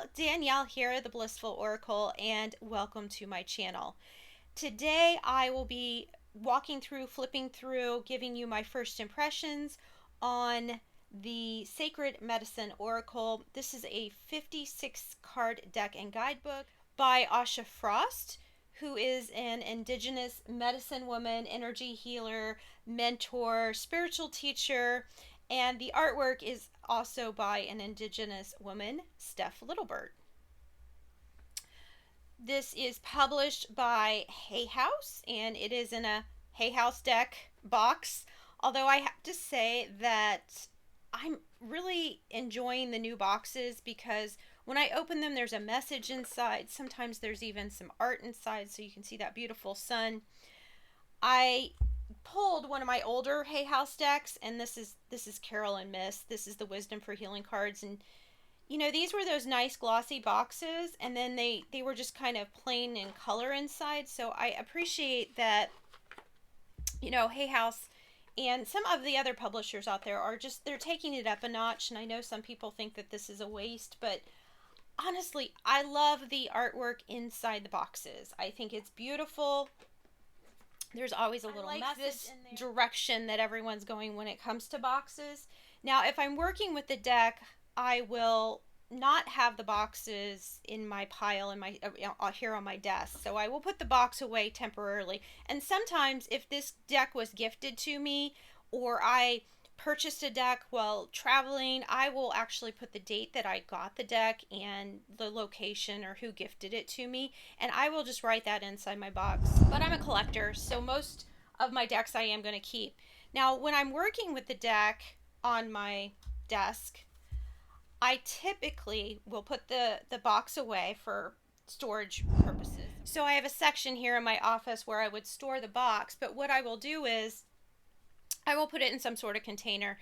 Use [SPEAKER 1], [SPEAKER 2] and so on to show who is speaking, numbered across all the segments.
[SPEAKER 1] y'all, Danielle here, the Blissful Oracle, and welcome to my channel. Today I will be flipping through, giving you my first impressions on the Sacred Medicine Oracle. This is a 56 card deck and guidebook by Asha Frost, who is an Indigenous medicine woman, energy healer, mentor, spiritual teacher, and the artwork is also by an Indigenous woman, Steph Littlebird. This is published by Hay House, and it is in a Hay House deck box. Although I have to say that I'm really enjoying the new boxes because when I open them, there's a message inside. Sometimes there's even some art inside, so you can see that beautiful sun. I pulled one of my older Hay House decks, and this is Carol and Myss. This is the Wisdom for Healing cards, and you know, these were those nice glossy boxes, and then they were just kind of plain in color inside. So I appreciate that, you know, Hay House and some of the other publishers out there are just, they're taking it up a notch. And I know some people think that this is a waste, but honestly, I love the artwork inside the boxes. I think it's beautiful. There's always a little message in there. Direction that everyone's going when it comes to boxes. Now, if I'm working with the deck, I will not have the boxes in my pile in my here on my desk. So I will put the box away temporarily. And sometimes if this deck was gifted to me or I purchased a deck while traveling, I will actually put the date that I got the deck and the location or who gifted it to me, and I will just write that inside my box. But I'm a collector, so most of my decks I am going to keep. Now, when I'm working with the deck on my desk, I typically will put the box away for storage purposes. So I have a section here in my office where I would store the box, but what I will do is I will put it in some sort of container.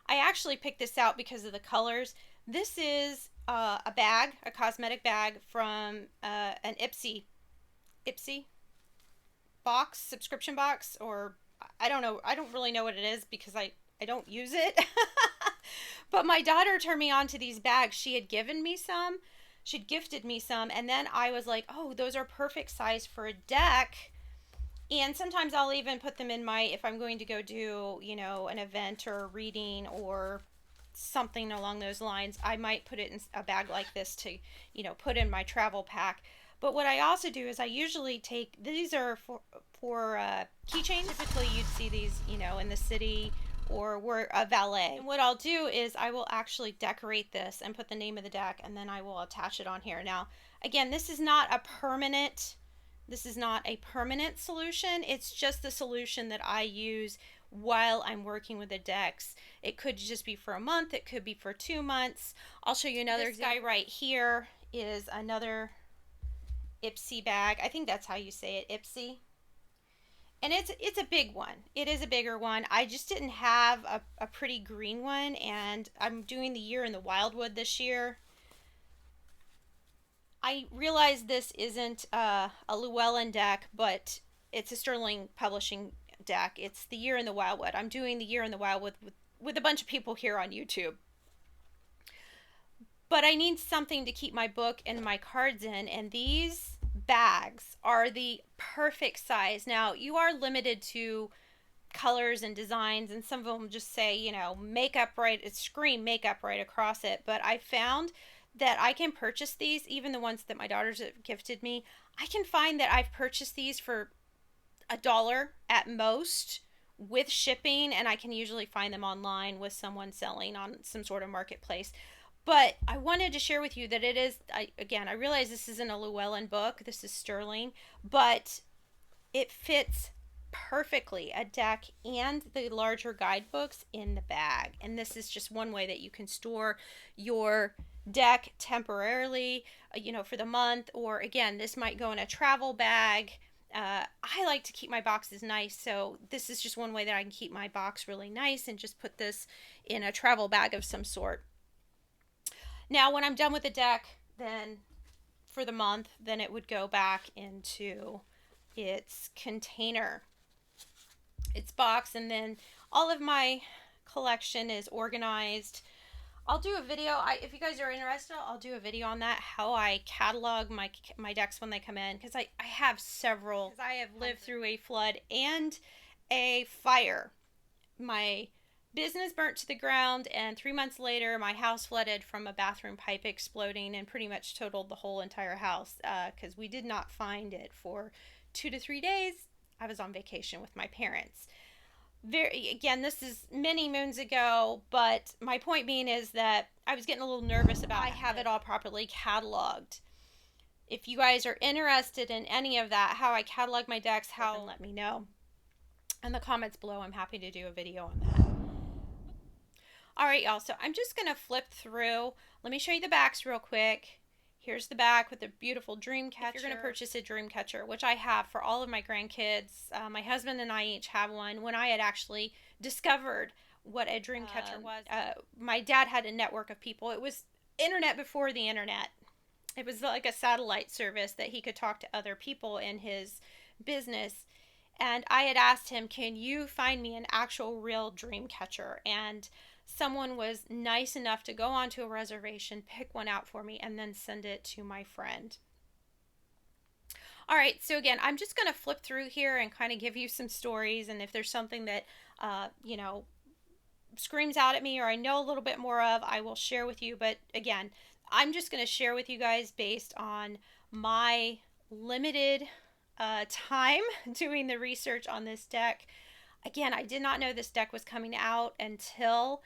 [SPEAKER 1] I actually picked this out because of the colors. This is a bag, a cosmetic bag from an Ipsy box, subscription box, or I don't know. I don't really know what it is because I don't use it. But my daughter turned me on to these bags. She had given me some. She'd gifted me some. And then I was like, oh, those are perfect size for a deck. And sometimes I'll even put them in my, if I'm going to go do, you know, an event or a reading or something along those lines, I might put it in a bag like this to, you know, put in my travel pack. But what I also do is I usually take, these are for keychains. Typically you'd see these, you know, in the city or we're a valet. And what I'll do is I will actually decorate this and put the name of the deck, and then I will attach it on here. Now, again, this is not a permanent solution. It's just the solution that I use while I'm working with the decks. It could just be for a month. It could be for 2 months. I'll show you another example. This guy right here is another Ipsy bag. I think that's how you say it, Ipsy. And it's a big one. It is a bigger one. I just didn't have a pretty green one, and I'm doing the year in the Wildwood this year. I realize this isn't a Llewellyn deck, but it's a Sterling Publishing deck. It's the year in the Wildwood. I'm doing the year in the Wildwood with a bunch of people here on YouTube. But I need something to keep my book and my cards in, and these bags are the perfect size. Now, you are limited to colors and designs, and some of them just say, you know, makeup right, it's scream makeup right across it. But I found that I can purchase these, even the ones that my daughters have gifted me. I can find that I've purchased these for $1 at most with shipping, and I can usually find them online with someone selling on some sort of marketplace. But I wanted to share with you that it is, again, I realize this isn't a Llewellyn book. This is Sterling, but it fits perfectly, a deck and the larger guidebooks in the bag. And this is just one way that you can store your deck temporarily, you know, for the month. Or again, this might go in a travel bag. I like to keep my boxes nice, so this is just one way that I can keep my box really nice and just put this in a travel bag of some sort. Now, when I'm done with the deck, then for the month, then it would go back into its container, its box, and then all of my collection is organized. I'll do a video. If you guys are interested, I'll do a video on that, how I catalog my decks when they come in, because I have several. Because I have lived through a flood and a fire. My business burnt to the ground, and 3 months later, my house flooded from a bathroom pipe exploding and pretty much totaled the whole entire house, because we did not find it for 2 to 3 days. I was on vacation with my parents. Again, this is many moons ago, but my point being is that I was getting a little nervous about I have it all properly cataloged. If you guys are interested in any of that, how I catalog my decks, let me know in the comments below. I'm happy to do a video on that. All right, y'all, so I'm just going to flip through. Let me show you the backs real quick. Here's the back with the beautiful dream catcher. If you're going to purchase a dream catcher, which I have for all of my grandkids, my husband and I each have one. When I had actually discovered what a dream catcher was, my dad had a network of people. It was internet before the internet. It was like a satellite service that he could talk to other people in his business. And I had asked him, can you find me an actual real dream catcher? And someone was nice enough to go onto a reservation, pick one out for me, and then send it to my friend. All right, so again, I'm just going to flip through here and kind of give you some stories, and if there's something that, screams out at me or I know a little bit more of, I will share with you. But again, I'm just going to share with you guys based on my limited time doing the research on this deck. Again, I did not know this deck was coming out until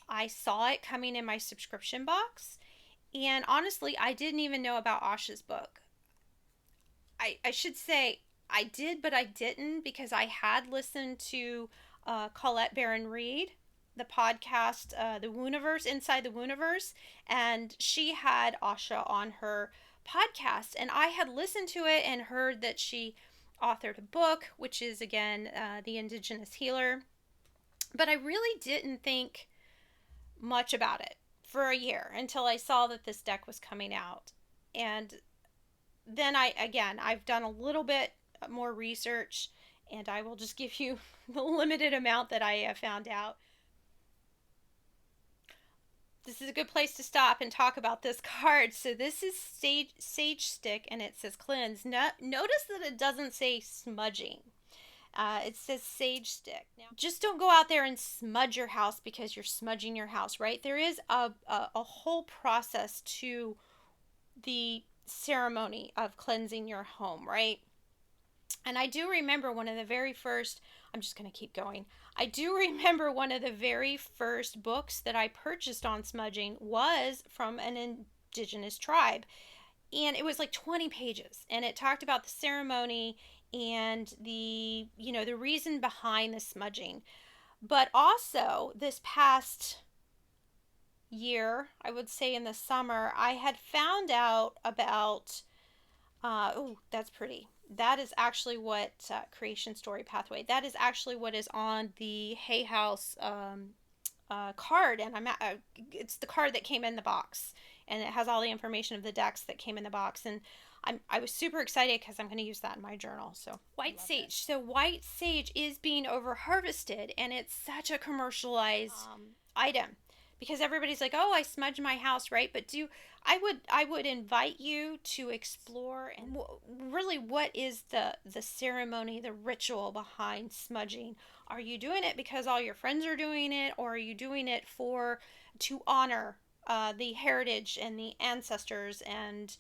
[SPEAKER 1] I saw it coming in my subscription box. And honestly, I didn't even know about Asha's book. I should say I did, but I didn't, because I had listened to Colette Baron-Reid, the podcast, the Wooniverse, Inside the Wooniverse, and she had Asha on her podcast. And I had listened to it and heard that she authored a book, which is, again, The Indigenous Healer. But I really didn't think much about it for a year until I saw that this deck was coming out. And then I've done a little bit more research, and I will just give you the limited amount that I have found out. This is a good place to stop and talk about this card. So this is Sage Stick, and it says cleanse. Notice that it doesn't say smudging. It says Sage Stick. Now, just don't go out there and smudge your house because you're smudging your house, right? There is a whole process to the ceremony of cleansing your home, right? And I do remember one of the very first, I'm just going to keep going. I do remember one of the very first books that I purchased on smudging was from an indigenous tribe. And it was like 20 pages. And it talked about the ceremony and the reason behind the smudging. But also, this past year, I would say in the summer, I had found out about, oh, that's pretty. That is actually what Creation Story Pathway. That is actually what is on the Hay House card, and it's the card that came in the box, and it has all the information of the decks that came in the box. And I was super excited because I'm going to use that in my journal. So white sage. So white sage is being over harvested, and it's such a commercialized item. Because everybody's like, oh, I smudge my house, right? But I would invite you to explore and really what is the ceremony, the ritual behind smudging. Are you doing it because all your friends are doing it, or are you doing it to honor the heritage and the ancestors and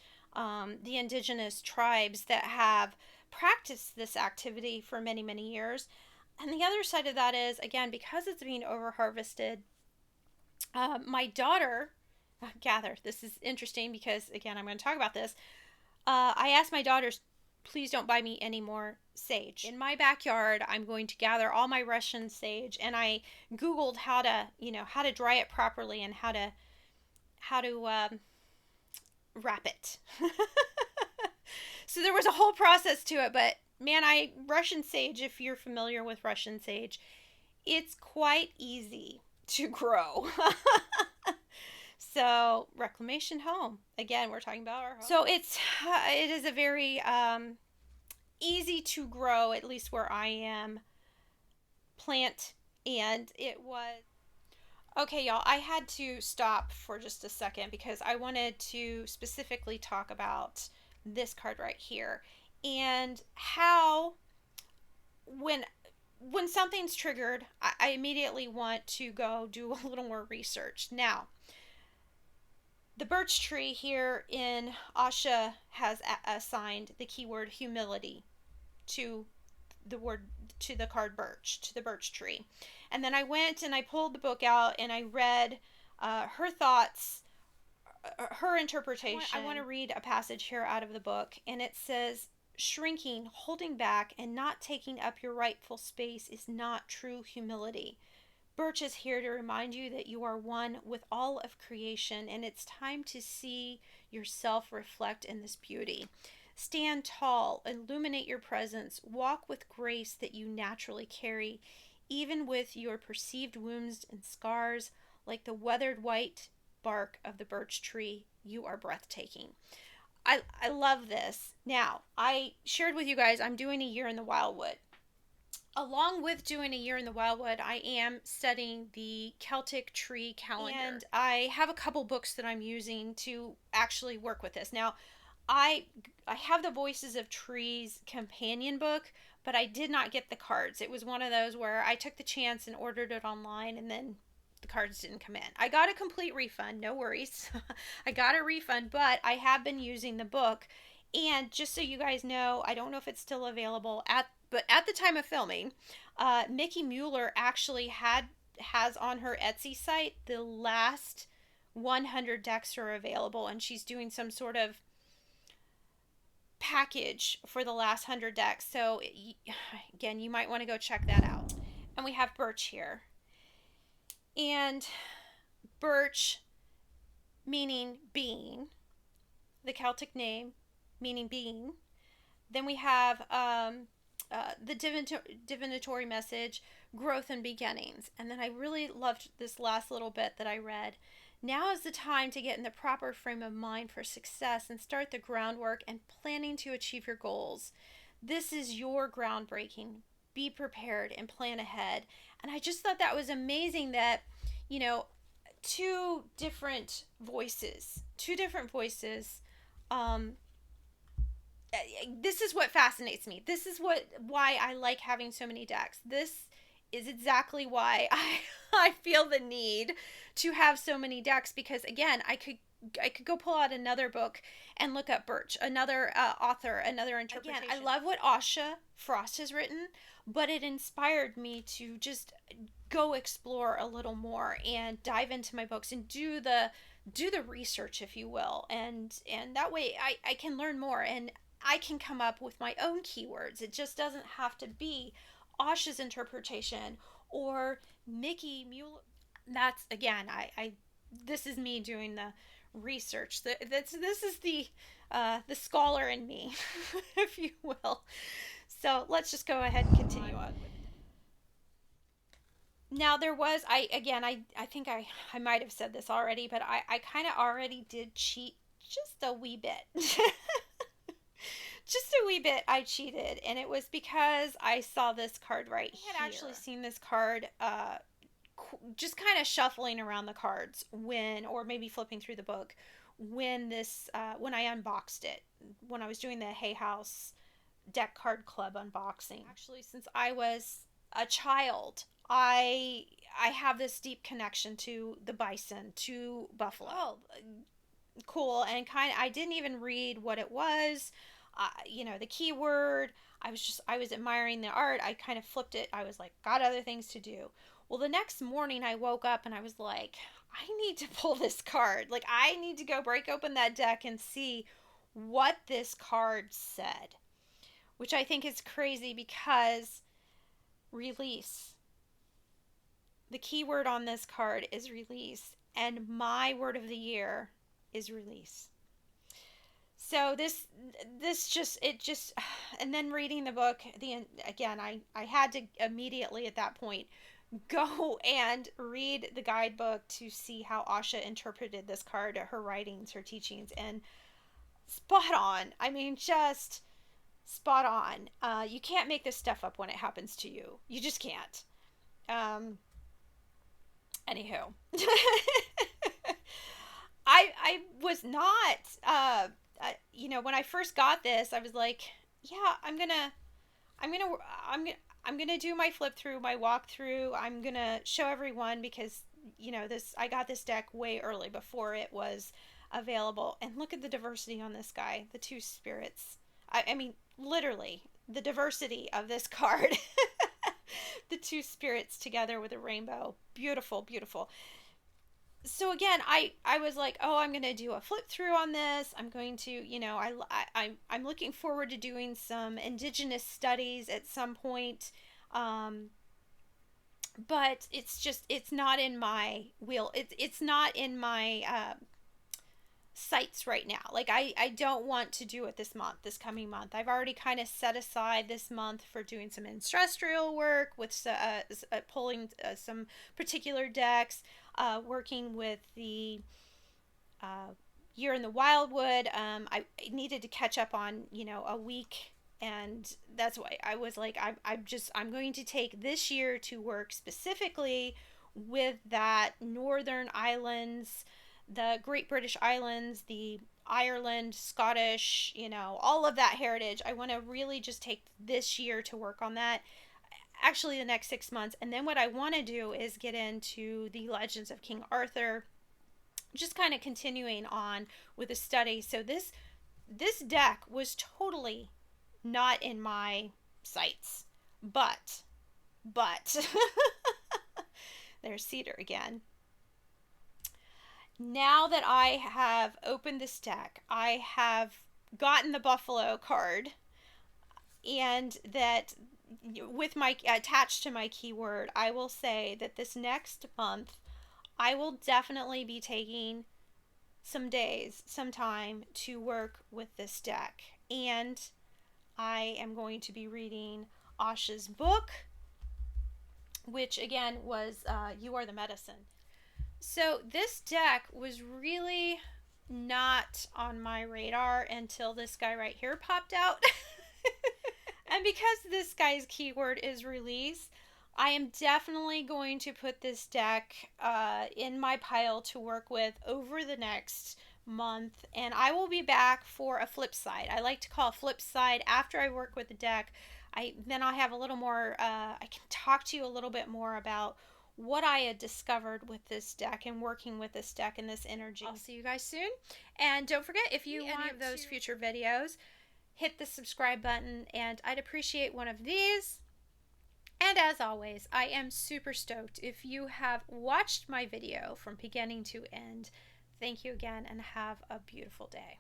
[SPEAKER 1] the indigenous tribes that have practiced this activity for many, many years? And the other side of that is, again, because it's being over harvested, my daughter, Gather, this is interesting because, again, I'm going to talk about this. I asked my daughters, please don't buy me any more sage. In my backyard, I'm going to gather all my Russian sage, and I Googled how to dry it properly and how to wrap it. So there was a whole process to it, but man, Russian sage, if you're familiar with Russian sage, it's quite easy to grow. So reclamation home, again, we're talking about our home. So it is a very easy to grow, at least where I am, plant. And it was Okay, y'all, I had to stop for just a second because I wanted to specifically talk about this card right here and how when when something's triggered, I immediately want to go do a little more research. Now, the birch tree here in Asha has assigned the keyword humility to the word to the card birch, to the birch tree. And then I went and I pulled the book out and I read her thoughts, her interpretation. I want to read a passage here out of the book, and it says, shrinking, holding back, and not taking up your rightful space is not true humility. Birch is here to remind you that you are one with all of creation, and it's time to see yourself reflect in this beauty. Stand tall, illuminate your presence, walk with grace that you naturally carry, even with your perceived wounds and scars, like the weathered white bark of the birch tree. You are breathtaking. I love this. Now, I shared with you guys I'm doing a year in the Wildwood. Along with doing a year in the Wildwood, I am studying the Celtic tree calendar. And I have a couple books that I'm using to actually work with this. Now, I have the Voices of Trees companion book, but I did not get the cards. It was one of those where I took the chance and ordered it online, and then the cards didn't come in. I got a complete refund, no worries. I got a refund, but I have been using the book. And just so you guys know, I don't know if it's still available but at the time of filming, Mickie Mueller actually has on her Etsy site the last 100 decks are available, and she's doing some sort of package for the last 100 decks. So again, you might want to go check that out. And we have Birch here, and Birch meaning being, the Celtic name meaning being. Then we have the divinatory message, growth and beginnings. And then I really loved this last little bit that I read. Now is the time to get in the proper frame of mind for success and start the groundwork and planning to achieve your goals. This is your groundbreaking. Be prepared and plan ahead. And I just thought that was amazing that, you know, two different voices. This is what fascinates me. This is why I like having so many decks. This is exactly why I feel the need to have so many decks, because again, I could go pull out another book and look up Birch, another author, another interpretation. Again, I love what Asha Frost has written, but it inspired me to just go explore a little more and dive into my books and do the research, if you will, and that way I can learn more and I can come up with my own keywords. It just doesn't have to be Asha's interpretation or Mickie Mueller. That's again, I this is me doing the research. This is the scholar in me, if you will. So let's just go ahead and continue on. Now there was I think I might have said this already, but I kind of already did cheat just a wee bit. Just a wee bit I cheated, and it was because I saw this card right here. I had actually seen this card just kind of shuffling around the cards or maybe flipping through the book when I unboxed it, when I was doing the Hay House Deck Card Club unboxing. Actually, since I was a child, I have this deep connection to the bison, to buffalo. Oh, cool. And I didn't even read what it was. The keyword. I was admiring the art. I kind of flipped it. I was like, got other things to do. Well, the next morning I woke up and I was like, I need to pull this card. Like, I need to go break open that deck and see what this card said, which I think is crazy because release. The keyword on this card is release, and my word of the year is release. So and then reading the book, I had to immediately at that point go and read the guidebook to see how Asha interpreted this card, her writings, her teachings, and spot on. I mean, just spot on. You can't make this stuff up when it happens to you. You just can't. Anywho, I was not, when I first got this, I was like, yeah, I'm gonna, I'm gonna, I'm gonna do my flip through, my walkthrough. I'm gonna show everyone because I got this deck way early before it was available. And look at the diversity on this guy, the two spirits. I mean, literally the diversity of this card. The two spirits together with a rainbow, beautiful, beautiful. So again, I was like, oh, I'm gonna do a flip through on this. I'm going to, I'm looking forward to doing some Indigenous studies at some point. Um, but it's not in my wheel. It's not in my sights right now. Like I don't want to do it this coming month. I've already kind of set aside this month for doing some ancestral work with pulling some particular decks, working with the year in the Wildwood. I needed to catch up on a week, and that's why I was like, I'm going to take this year to work specifically with that Northern Islands, the Great British Islands, the Ireland, Scottish, all of that heritage. I want to really just take this year to work on that. Actually, the next 6 months. And then what I want to do is get into the Legends of King Arthur, just kind of continuing on with the study. So this deck was totally not in my sights. But there's Cedar again. Now that I have opened this deck, I have gotten the Buffalo card, and that with my attached to my keyword, I will say that this next month I will definitely be taking some days, some time to work with this deck. And I am going to be reading Asha's book, which again was You Are the Medicine. So this deck was really not on my radar until this guy right here popped out. And because this guy's keyword is release, I am definitely going to put this deck in my pile to work with over the next month. And I will be back for a flip side. I like to call a flip side after I work with the deck. Then I'll have a little more, I can talk to you a little bit more about what I had discovered with this deck and working with this deck and this energy. I'll see you guys soon. And don't forget, if you want any of those future videos, hit the subscribe button, and I'd appreciate one of these. And as always, I am super stoked if you have watched my video from beginning to end. Thank you again, and have a beautiful day.